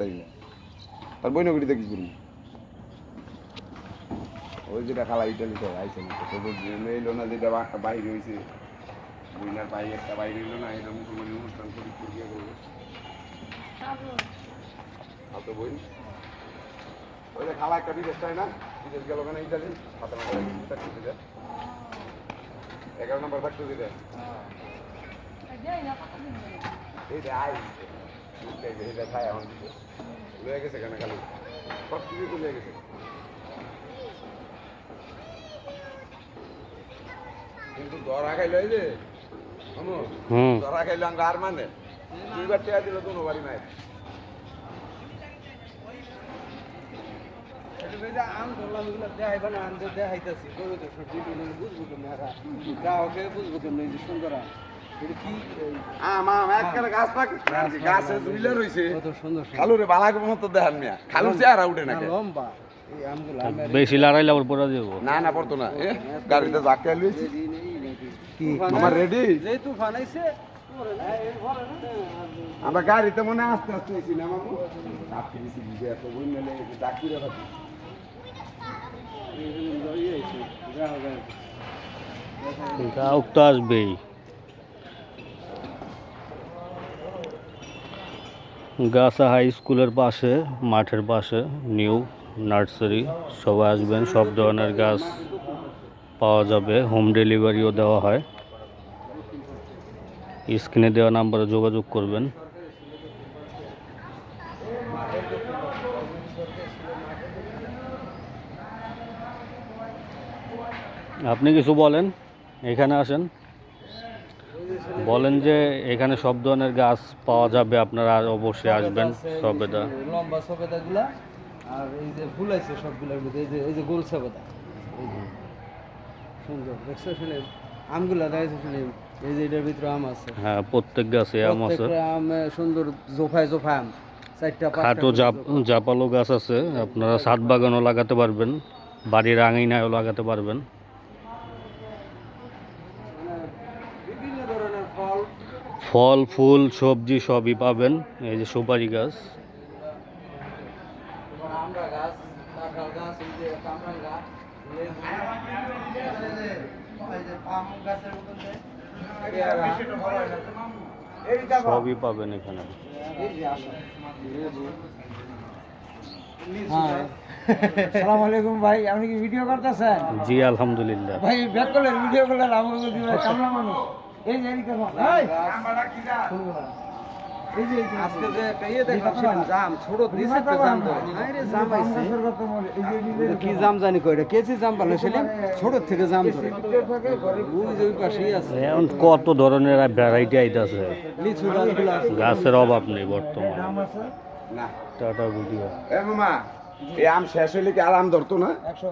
তাই না আর বইনগরীতে কি করবি ওই যেটা খালা ইটালিতে আইসে না তো এলো না যেটা বাইরে হয়েছে বইনার পাই একটা বাইরে এলো না এটা মুসলমানি অনুষ্ঠান করি গিয়ে করবো আর তো বই ওই যে খালা একটা বিদেশ চায় না বিদেশ গেল কেন ইটালি 11 নম্বর ফ্যাক্টরি দেয় এইটা আই এটা খায় এখন লয়ে গেছে কেন খালি সব কিছু তো লয়ে গেছে কিন্তু ধরা খাইলো এই যে ধরা খাইলো আমরা আর মানে 2 বার টাকা দিল কোনো বাড়ি নাই আম ধরলাম এগুলো দেখাইবা না আনতে দেখাইতেছি গরু তো সবজি বুঝবো কেমন গ্রাহকে বুঝবো কেমন এই যে সুন্দর গাছে ঝুলে রয়েছে খালুরে বালা মতো দেখান মিয়া খালুর চেহারা উঠে না লম্বা বেশি লড়াইলে আবার পড়া দেবো না পড়তো না গাড়িতে জাকে লইছি আমার রেডি যে তুফান আইছে আমরা গাড়িতে মনে আস্তে আস্তে হয়েছি না মামু চাপতে দিছি দিদি এত বই মেলে ডাকি রাখি গ্রাহক তো আসবেই গাছা হাই স্কুলের পাশে মাঠের পাশে নিউ নার্সারি সবাই আসবেন সব ধরনের গাছ পাওয়া যাবে হোম ডেলিভারিও দেওয়া হয় স্ক্রিনে দেওয়া নাম্বারে যোগাযোগ করবেন আপনি কিছু বলেন এখানে আসেন বলেন যে এখানে সব ধরনের গাছ পাওয়া যাবে আপনারা অবশ্যই আসবেন সবেদা লম্বা সবেদাগুলা আর এই যে ফুল আছে সবগুলোর মধ্যে এই যে গোল সবেদা সুন্দর দেখছো শুনে আমগুলা দেখছো শুনে এই যে এটার ভিতরে আম আছে হ্যাঁ প্রত্যেক গাছে আম আছে আম সুন্দর জোফায় আম 4টা 5টা খাটো জাপালো গাছ আছে আপনারা ছাদ বাগানও লাগাতে পারবেন বাড়ির আঙিনায়ও লাগাতে পারবেন বিভিন্ন ধরনের ফল ফল ফুল সবজি সবই পাবেন এই যে সুপারি গাছ আমড়া গাছ কাঁঠাল গাছ এই যে কামরাং গাছ আম গাছের মতন সবই পাবেন এখানে আসসালামু আলাইকুম ভাই আপনি কি ভিডিও করতেছেন জি আলহামদুলিল্লাহ ভাই ব্যাক করলেন ভিডিও করলেন আমাকে দিবেন কামলা মানুষ এই যে এদিকে ভাই আমরা কি যা এই যে আজকে যে একটা ইয়ে দেখলাম জাম ছোট দিছে তো জাম তো আরে জাম আইছে কি জাম জানি কইরা কেজি জাম পালে সেলিম ছোট থেকে জাম ধরে ওই যে ওই পাশেই আছে এখন কত ধরনের ভ্যারাইটি আইতাছে লিচু গাছগুলো আছে গাছের অভাব নেই বর্তমানে না টাটা ভিডিও এ মামা এই আম শেষ হইলে কি আর আম ধরতো না 100